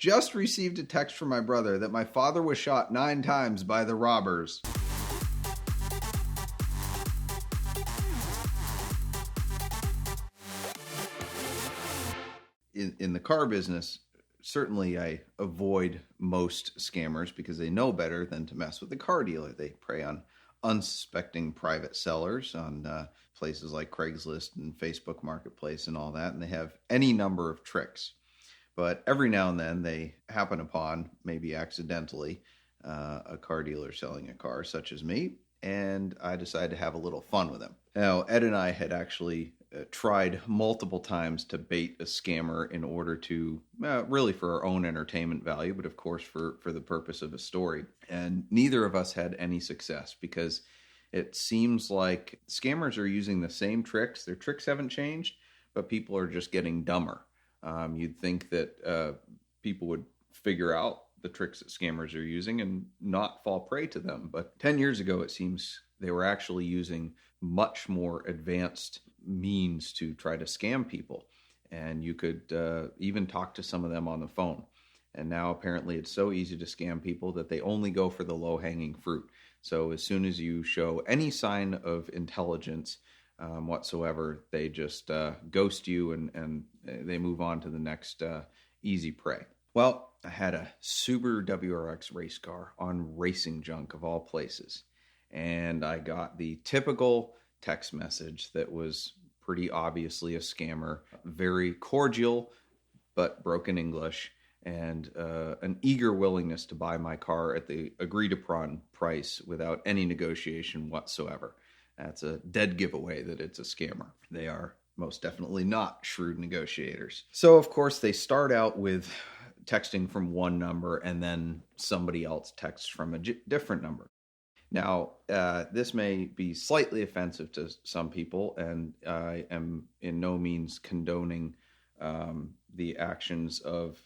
just received a text from my brother that my father was shot 9 times by the robbers. In the car business, certainly I avoid most scammers because they know better than to mess with the car dealer. They prey on unsuspecting private sellers on places like Craigslist and Facebook Marketplace and all that, and they have any number of tricks. But every now and then they happen upon, maybe accidentally, a car dealer selling a car, such as me, and I decided to have a little fun with them. Now, Ed and I had actually tried multiple times to bait a scammer in order to, really for our own entertainment value, but of course for the purpose of a story. And neither of us had any success because it seems like scammers are using the same tricks. Their tricks haven't changed, but people are just getting dumber. You'd think that people would figure out the tricks that scammers are using and not fall prey to them. But 10 years ago, it seems they were actually using much more advanced means to try to scam people. And you could even talk to some of them on the phone. And now apparently it's so easy to scam people that they only go for the low-hanging fruit. So as soon as you show any sign of intelligence whatsoever, they just ghost you and they move on to the next easy prey. Well, I had a Subaru WRX race car on Racing Junk of all places. And I got the typical text message that was pretty obviously a scammer, very cordial but broken English, and an eager willingness to buy my car at the agreed upon price without any negotiation whatsoever. That's a dead giveaway that it's a scammer. They are most definitely not shrewd negotiators. So of course they start out with texting from one number and then somebody else texts from a different number. Now, this may be slightly offensive to some people, and I am in no means condoning the actions of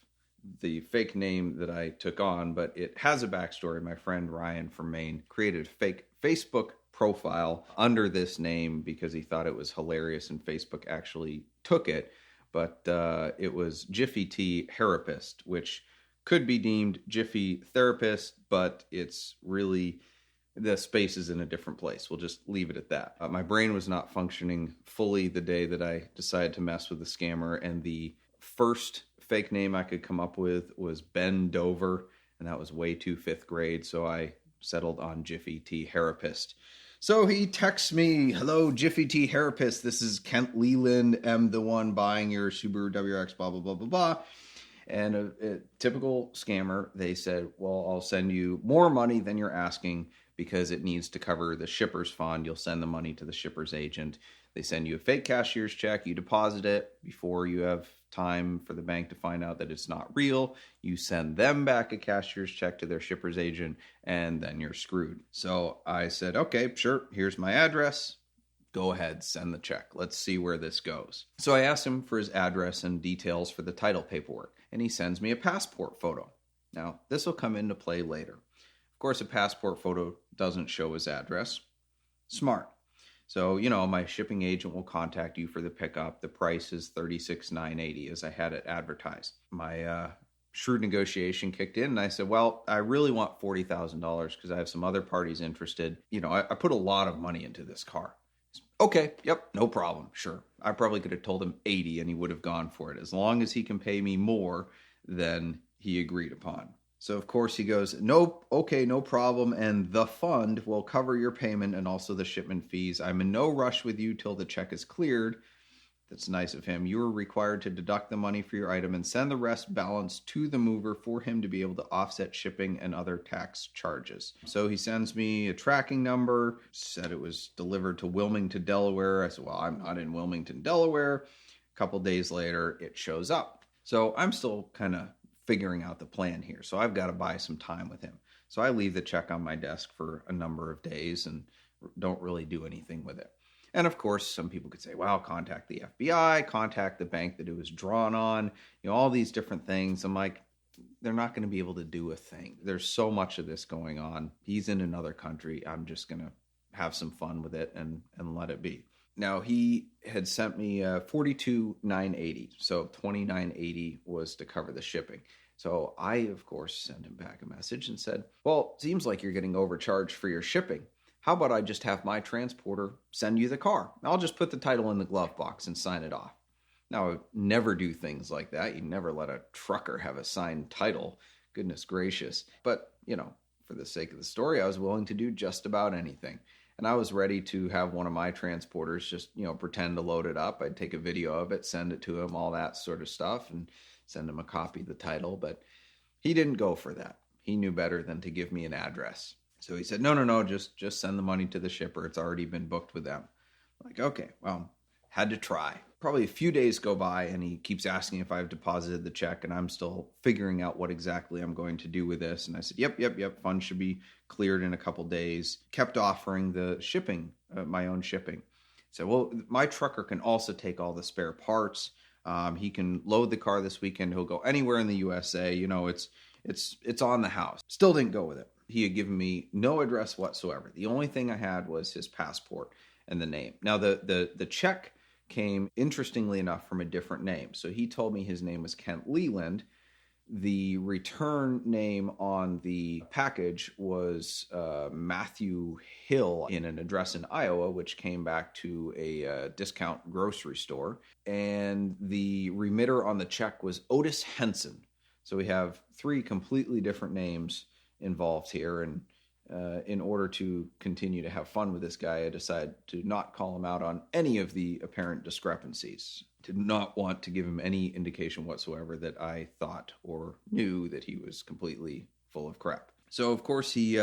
the fake name that I took on, but it has a backstory. My friend Ryan from Maine created a fake Facebook profile under this name because he thought it was hilarious, and Facebook actually took it. But it was Jiffy T Therapist, which could be deemed Jiffy Therapist, but it's really, the space is in a different place. We'll just leave it at that. My brain was not functioning fully the day that I decided to mess with the scammer, and the first fake name I could come up with was Ben Dover, and that was way too 5th grade, so I settled on Jiffy T Therapist. So he texts me, "Hello, Jiffy T Therapist. This is Kent Leland. I'm the one buying your Subaru WRX, blah, blah, blah, blah, blah." And a typical scammer, they said, "Well, I'll send you more money than you're asking because it needs to cover the shipper's fund. You'll send the money to the shipper's agent. They send you a fake cashier's check. You deposit it before you have time for the bank to find out that it's not real. You send them back a cashier's check to their shipper's agent, and then you're screwed." So I said, "Okay, sure. Here's my address. Go ahead, send the check. Let's see where this goes." So I asked him for his address and details for the title paperwork, and he sends me a passport photo. Now, this will come into play later. Of course, a passport photo doesn't show his address. Smart. So, my shipping agent will contact you for the pickup. The price is $36,980 as I had it advertised. My shrewd negotiation kicked in, and I said, "Well, I really want $40,000 because I have some other parties interested. I put a lot of money into this car." "Okay, yep, no problem, sure." I probably could have told him 80 and he would have gone for it, as long as he can pay me more than he agreed upon. So, of course, he goes, "Nope, okay, no problem, and the fund will cover your payment and also the shipment fees. I'm in no rush with you till the check is cleared." That's nice of him. "You are required to deduct the money for your item and send the rest balance to the mover for him to be able to offset shipping and other tax charges." So he sends me a tracking number, said it was delivered to Wilmington, Delaware. I said, "Well, I'm not in Wilmington, Delaware." A couple days later, it shows up. So I'm still kind of figuring out the plan here. So I've got to buy some time with him. So I leave the check on my desk for a number of days and don't really do anything with it. And of course, some people could say, "Well, contact the FBI, contact the bank that it was drawn on," all these different things. I'm like, they're not going to be able to do a thing. There's so much of this going on. He's in another country. I'm just going to have some fun with it and let it be. Now, he had sent me $42,980, so $29.80 was to cover the shipping. So I, of course, sent him back a message and said, well, seems like you're getting overcharged for your shipping. How about I just have my transporter send you the car? I'll just put the title in the glove box and sign it off. Now, I would never do things like that. You never let a trucker have a signed title. Goodness gracious. But, for the sake of the story, I was willing to do just about anything. And I was ready to have one of my transporters just, pretend to load it up. I'd take a video of it, send it to him, all that sort of stuff, and send him a copy of the title. But he didn't go for that. He knew better than to give me an address. So he said, no, just send the money to the shipper. It's already been booked with them. I'm like, okay, well, had to try. Probably a few days go by and he keeps asking if I've deposited the check, and I'm still figuring out what exactly I'm going to do with this. And I said, yep, funds should be cleared in a couple days. Kept offering the shipping, my own shipping. So, well, my trucker can also take all the spare parts. He can load the car this weekend. He'll go anywhere in the USA. It's on the house. Still didn't go with it. He had given me no address whatsoever. The only thing I had was his passport and the name. Now, the check came, interestingly enough, from a different name. So he told me his name was Kent Leland. The return name on the package was Matthew Hill in an address in Iowa, which came back to a discount grocery store. And the remitter on the check was Otis Henson. So we have 3 completely different names involved here. And in order to continue to have fun with this guy, I decided to not call him out on any of the apparent discrepancies. Did not want to give him any indication whatsoever that I thought or knew that he was completely full of crap. So, of course, he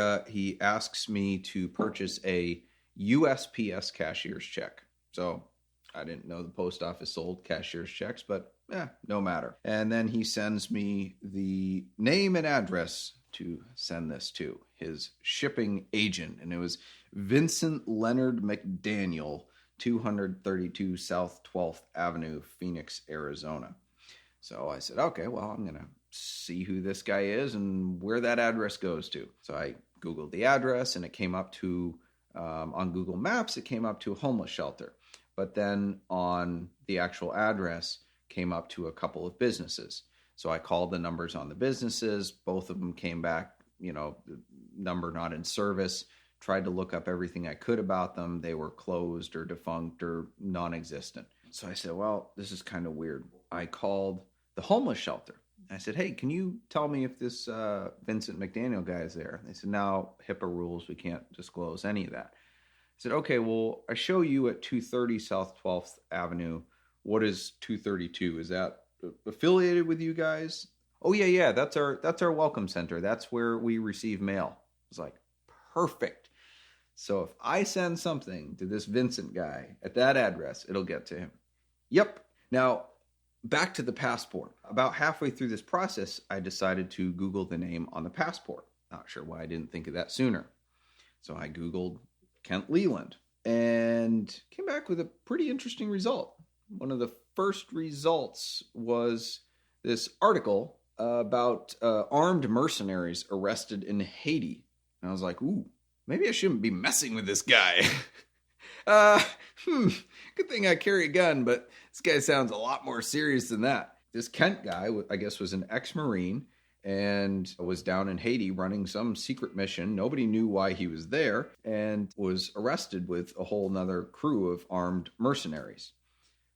asks me to purchase a USPS cashier's check. So I didn't know the post office sold cashier's checks, but no matter. And then he sends me the name and address to send this to, his shipping agent. And it was Vincent Leonard McDaniel, 232 South 12th Avenue, Phoenix, Arizona. So I said, okay, well, I'm going to see who this guy is and where that address goes to. So I Googled the address, and it came up to, on Google Maps, it came up to a homeless shelter. But then on the actual address, came up to a couple of businesses. So I called the numbers on the businesses. Both of them came back, the number not in service. Tried to look up everything I could about them. They were closed or defunct or non-existent. So I said, well, this is kind of weird. I called the homeless shelter. I said, hey, can you tell me if this Vincent McDaniel guy is there? They said, no, HIPAA rules. We can't disclose any of that. I said, okay, well, I show you at 230 South 12th Avenue. What is 232? Is that affiliated with you guys? Oh, yeah, that's our welcome center. That's where we receive mail. I was like, perfect. So if I send something to this Vincent guy at that address, it'll get to him. Yep. Now, back to the passport. About halfway through this process, I decided to Google the name on the passport. Not sure why I didn't think of that sooner. So I Googled Kent Leland and came back with a pretty interesting result. One of the first results was this article about armed mercenaries arrested in Haiti. And I was like, ooh, maybe I shouldn't be messing with this guy. Good thing I carry a gun, but this guy sounds a lot more serious than that. This Kent guy, I guess, was an ex-Marine and was down in Haiti running some secret mission. Nobody knew why he was there, and was arrested with a whole nother crew of armed mercenaries.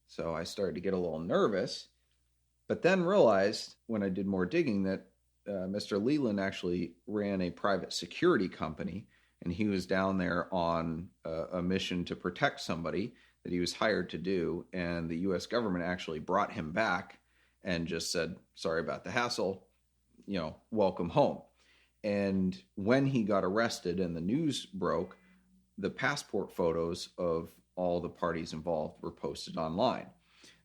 So I started to get a little nervous, but then realized when I did more digging that Mr. Leland actually ran a private security company, and he was down there on a mission to protect somebody that he was hired to do, and the U.S. government actually brought him back and just said, sorry about the hassle, welcome home. And when he got arrested and the news broke, the passport photos of all the parties involved were posted online.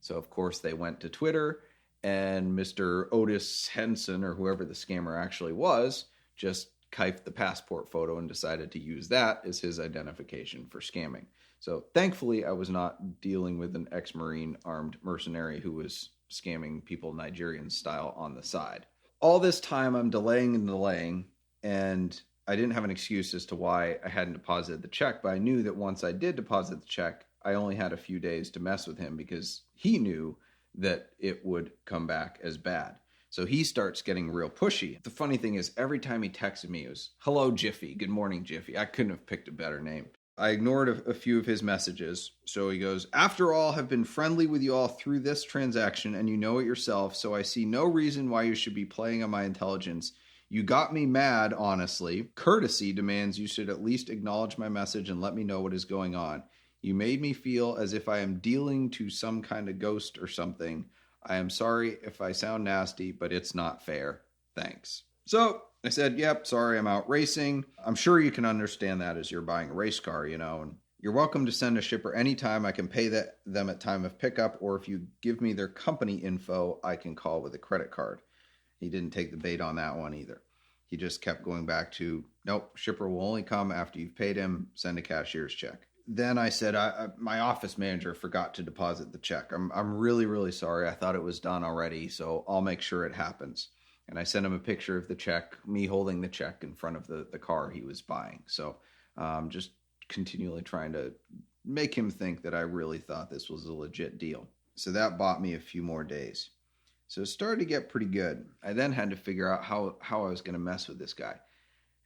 So, of course, they went to Twitter, and Mr. Otis Henson, or whoever the scammer actually was, just kifed the passport photo and decided to use that as his identification for scamming. So, thankfully, I was not dealing with an ex-Marine armed mercenary who was scamming people Nigerian style on the side. All this time, I'm delaying, and I didn't have an excuse as to why I hadn't deposited the check, but I knew that once I did deposit the check, I only had a few days to mess with him because he knew that it would come back as bad. So he starts getting real pushy. The funny thing is, every time he texted me, it was, hello, Jiffy. Good morning, Jiffy. I couldn't have picked a better name. I ignored a few of his messages. So he goes, after all, have been friendly with you all through this transaction, and you know it yourself, so I see no reason why you should be playing on my intelligence. You got me mad, honestly. Courtesy demands you should at least acknowledge my message and let me know what is going on. You made me feel as if I am dealing to some kind of ghost or something. I am sorry if I sound nasty, but it's not fair. Thanks. So I said, yep, sorry, I'm out racing. I'm sure you can understand that as you're buying a race car, and you're welcome to send a shipper anytime. I can pay them at time of pickup, or if you give me their company info, I can call with a credit card. He didn't take the bait on that one either. He just kept going back to, nope, shipper will only come after you've paid him, send a cashier's check. Then I said, my office manager forgot to deposit the check. I'm really, really sorry. I thought it was done already, so I'll make sure it happens. And I sent him a picture of the check, me holding the check in front of the car he was buying. So just continually trying to make him think that I really thought this was a legit deal. So that bought me a few more days. So it started to get pretty good. I then had to figure out how I was going to mess with this guy.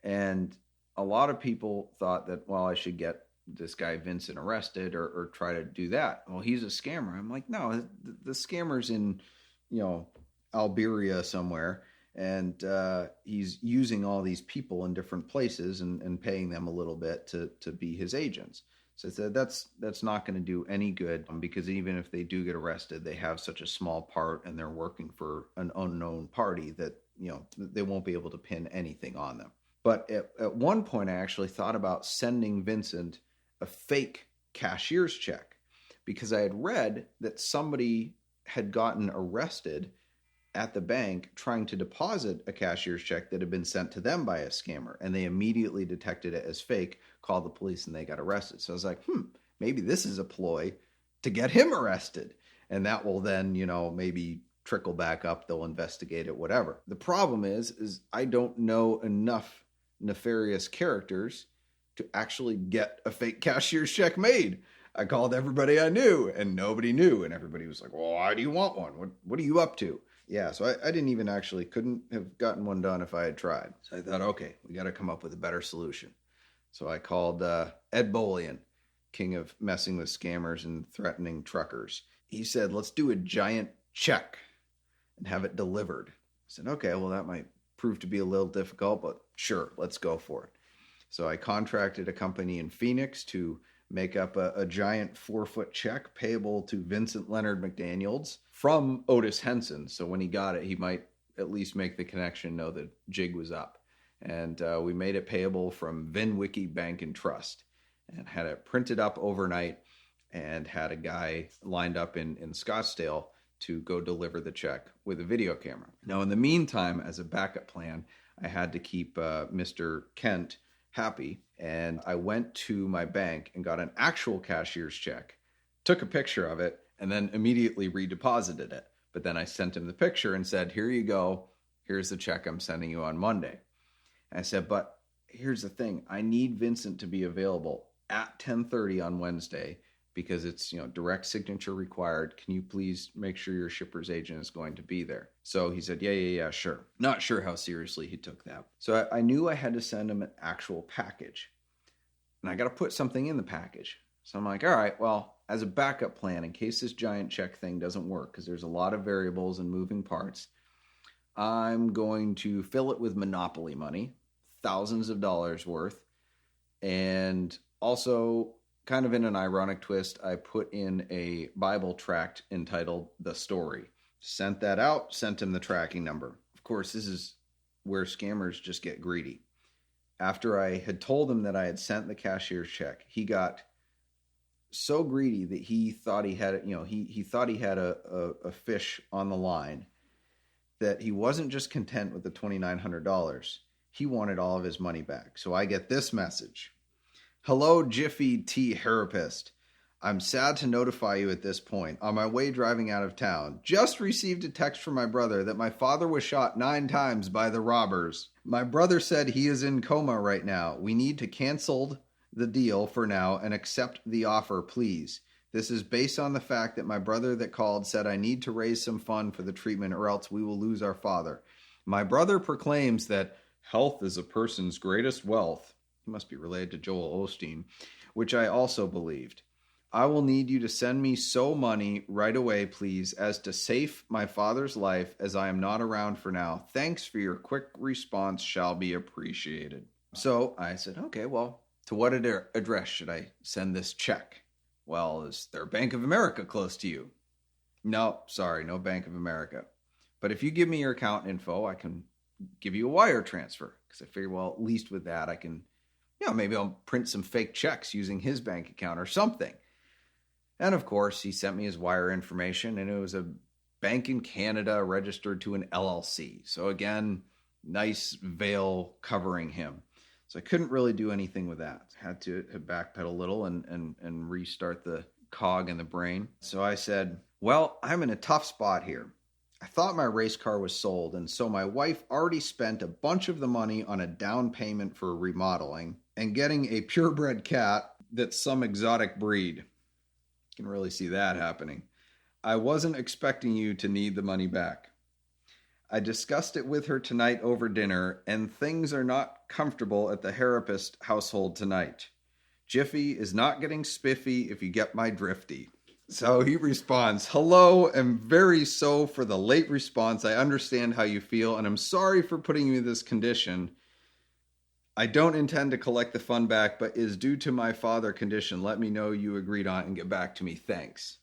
And a lot of people thought that, well, I should get this guy Vincent arrested or try to do that. Well, he's a scammer. I'm like, no, the scammer's in, Alberia somewhere, and he's using all these people in different places and paying them a little bit to be his agents. So I said, that's not going to do any good, because even if they do get arrested, they have such a small part and they're working for an unknown party that, they won't be able to pin anything on them. But at one point, I actually thought about sending Vincent a fake cashier's check, because I had read that somebody had gotten arrested at the bank trying to deposit a cashier's check that had been sent to them by a scammer, and they immediately detected it as fake, called the police, and they got arrested. So I was like, maybe this is a ploy to get him arrested, and that will then, maybe trickle back up, they'll investigate it, whatever. The problem is I don't know enough nefarious characters to actually get a fake cashier's check made. I called everybody I knew, and nobody knew, and everybody was like, well, why do you want one? What are you up to? Yeah, so I didn't even couldn't have gotten one done if I had tried. So I thought, okay, we got to come up with a better solution. So I called Ed Bolian, king of messing with scammers and threatening truckers. He said, let's do a giant check and have it delivered. I said, okay, well, that might prove to be a little difficult, but sure, let's go for it. So I contracted a company in Phoenix to make up a giant 4-foot check payable to Vincent Leonard McDaniels from Otis Henson. So when he got it, he might at least make the connection, know that jig was up. And we made it payable from VINwiki Bank and Trust, and had it printed up overnight, and had a guy lined up in Scottsdale to go deliver the check with a video camera. Now, in the meantime, as a backup plan, I had to keep Mr. Kent happy, and I went to my bank and got an actual cashier's check, took a picture of it, and then immediately redeposited it. But then I sent him the picture and said, here you go, here's the check I'm sending you on Monday. And I said, but here's the thing, I need Vincent to be available at 10:30 on Wednesday, because it's, direct signature required. Can you please make sure your shipper's agent is going to be there? So he said, yeah, sure. Not sure how seriously he took that. So I knew I had to send him an actual package, and I got to put something in the package. So I'm like, all right, well, as a backup plan, in case this giant check thing doesn't work, because there's a lot of variables and moving parts, I'm going to fill it with Monopoly money, thousands of dollars worth, and also, kind of in an ironic twist, I put in a Bible tract entitled The Story. Sent that out, sent him the tracking number. Of course, this is where scammers just get greedy. After I had told him that I had sent the cashier's check, he got so greedy that he thought he had, he thought he had a fish on the line, that he wasn't just content with the $2,900. He wanted all of his money back. So I get this message. Hello, Jiffy T. Therapist. I'm sad to notify you at this point. On my way driving out of town, just received a text from my brother that my father was shot 9 times by the robbers. My brother said he is in coma right now. We need to cancel the deal for now and accept the offer, please. This is based on the fact that my brother that called said I need to raise some fund for the treatment or else we will lose our father. My brother proclaims that health is a person's greatest wealth. He must be related to Joel Osteen, which I also believed. I will need you to send me so money right away, please, as to save my father's life as I am not around for now. Thanks for your quick response, shall be appreciated. So I said, okay, well, to what address should I send this check? Well, is there Bank of America close to you? No, sorry, no Bank of America. But if you give me your account info, I can give you a wire transfer. Because I figured, well, at least with that, I can, maybe I'll print some fake checks using his bank account or something. And of course, he sent me his wire information, and it was a bank in Canada registered to an LLC. So again, nice veil covering him. So I couldn't really do anything with that. Had to backpedal a little and restart the cog in the brain. So I said, well, I'm in a tough spot here. I thought my race car was sold, and so my wife already spent a bunch of the money on a down payment for remodeling and getting a purebred cat that's some exotic breed. Can really see that happening. I wasn't expecting you to need the money back. I discussed it with her tonight over dinner, and things are not comfortable at the therapist household tonight. Jiffy is not getting spiffy if you get my drifty. So he responds, hello, am very so for the late response. I understand how you feel, and I'm sorry for putting you in this condition. I don't intend to collect the fund back, but is due to my father condition. Let me know you agreed on it and get back to me. Thanks.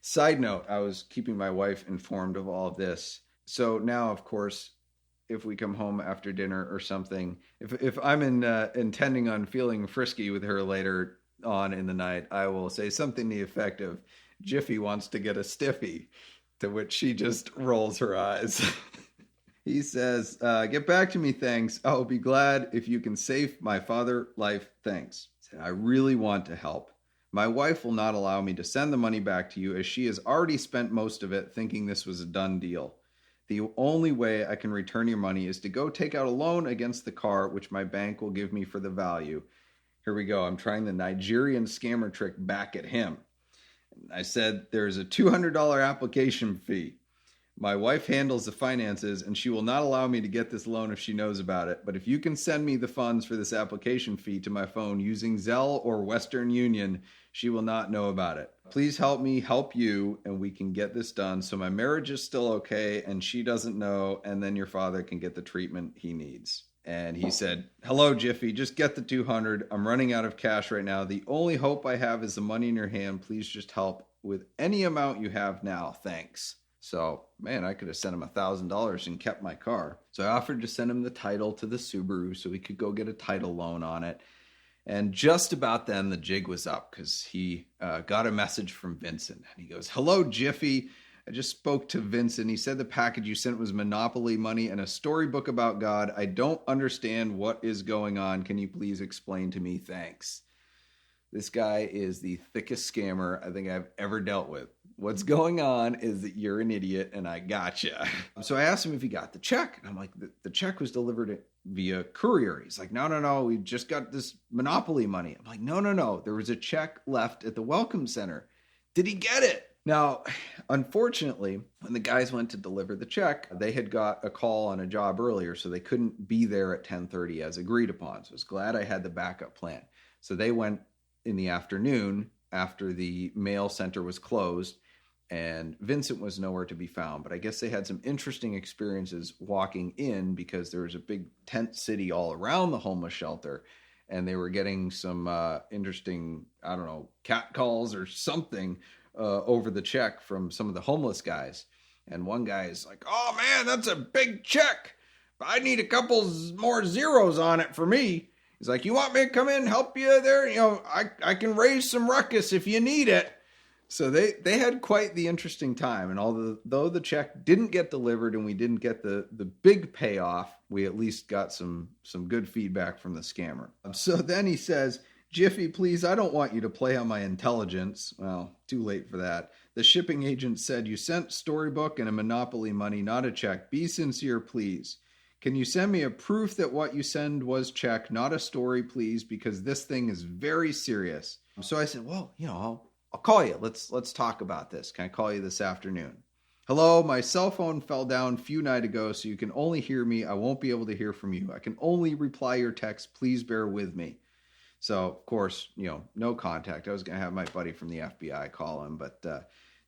Side note, I was keeping my wife informed of all of this. So now, of course, if we come home after dinner or something, if I'm intending on feeling frisky with her later on in the night, I will say something to the effect of, Jiffy wants to get a stiffy, to which she just rolls her eyes. He says, get back to me, thanks. I'll be glad if you can save my father life, thanks. I really want to help. My wife will not allow me to send the money back to you as she has already spent most of it thinking this was a done deal. The only way I can return your money is to go take out a loan against the car, which my bank will give me for the value. Here we go. I'm trying the Nigerian scammer trick back at him. I said, there's a $200 application fee. My wife handles the finances, and she will not allow me to get this loan if she knows about it. But if you can send me the funds for this application fee to my phone using Zelle or Western Union, she will not know about it. Please help me help you, and we can get this done so my marriage is still okay, and she doesn't know, and then your father can get the treatment he needs. And he said, hello, Jiffy, just get the 200. I'm running out of cash right now. The only hope I have is the money in your hand. Please just help with any amount you have now. Thanks. So, man, I could have sent him $1,000 and kept my car. So I offered to send him the title to the Subaru so he could go get a title loan on it. And just about then, the jig was up because he got a message from Vincent. And he goes, hello, Jiffy. I just spoke to Vincent. He said the package you sent was Monopoly money and a storybook about God. I don't understand what is going on. Can you please explain to me? Thanks. This guy is the thickest scammer I think I've ever dealt with. What's going on is that you're an idiot and I gotcha. So I asked him if he got the check. And I'm like, the check was delivered via courier. He's like, no, we just got this Monopoly money. I'm like, no. There was a check left at the Welcome Center. Did he get it? Now, unfortunately, when the guys went to deliver the check, they had got a call on a job earlier, so they couldn't be there at 10:30 as agreed upon. So I was glad I had the backup plan. So they went in the afternoon after the mail center was closed, and Vincent was nowhere to be found. But I guess they had some interesting experiences walking in because there was a big tent city all around the homeless shelter, and they were getting some interesting, cat calls or something over the check from some of the homeless guys. And one guy is like, oh man, that's a big check. I need a couple more zeros on it for me. He's like, you want me to come in and help you there? I can raise some ruckus if you need it. So they had quite the interesting time. And although the check didn't get delivered and we didn't get the big payoff, we at least got some good feedback from the scammer. So then he says, Jiffy, please, I don't want you to play on my intelligence. Well, too late for that. The shipping agent said you sent storybook and a Monopoly money, not a check. Be sincere, please. Can you send me a proof that what you send was check, not a story, please, because this thing is very serious. So I said, well, I'll I'll call you. Let's talk about this. Can I call you this afternoon? Hello, my cell phone fell down a few nights ago, so you can only hear me. I won't be able to hear from you. I can only reply your text. Please bear with me. So, of course, no contact. I was going to have my buddy from the FBI call him, but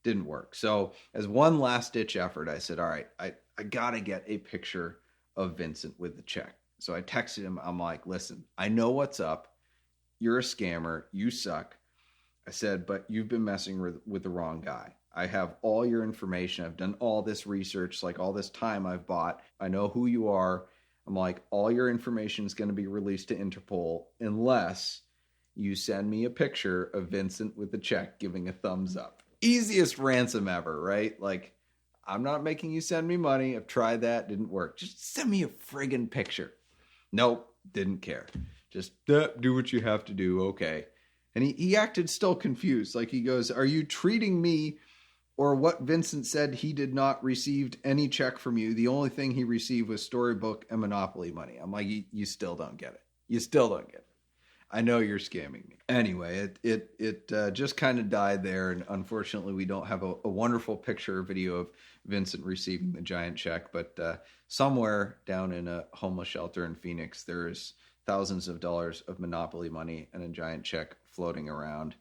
didn't work. So as one last ditch effort, I said, all right, I got to get a picture of Vincent with the check. So I texted him. I'm like, listen, I know what's up. You're a scammer. You suck. I said, but you've been messing with the wrong guy. I have all your information. I've done all this research, like all this time I've bought. I know who you are. I'm like, all your information is going to be released to Interpol unless you send me a picture of Vincent with the check giving a thumbs up. Easiest ransom ever, right? Like, I'm not making you send me money. I've tried that. Didn't work. Just send me a friggin' picture. Nope. Didn't care. Just do what you have to do. Okay. And he acted still confused. Like he goes, are you treating me or what Vincent said he did not receive any check from you? The only thing he received was Storybook and Monopoly money. I'm like, you still don't get it. You still don't get it. I know you're scamming me. Anyway, it just kind of died there. And unfortunately, we don't have a wonderful picture or video of Vincent receiving the giant check. But somewhere down in a homeless shelter in Phoenix, there's thousands of dollars of Monopoly money and a giant check floating around.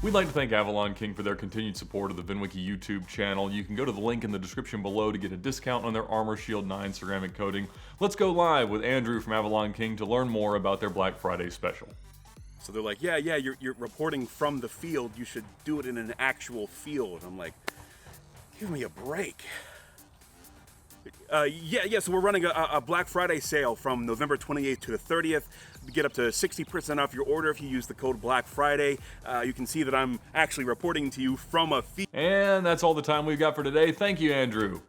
We'd like to thank Avalon King for their continued support of the VINwiki YouTube channel. You can go to the link in the description below to get a discount on their Armor Shield 9 ceramic coating. Let's go live with Andrew from Avalon King to learn more about their Black Friday special. So they're like, yeah, you're reporting from the field. You should do it in an actual field. I'm like, give me a break. So we're running a Black Friday sale from November 28th to the 30th. You get up to 60% off your order if you use the code Black Friday. You can see that I'm actually reporting to you from a field. And that's all the time we've got for today. Thank you, Andrew.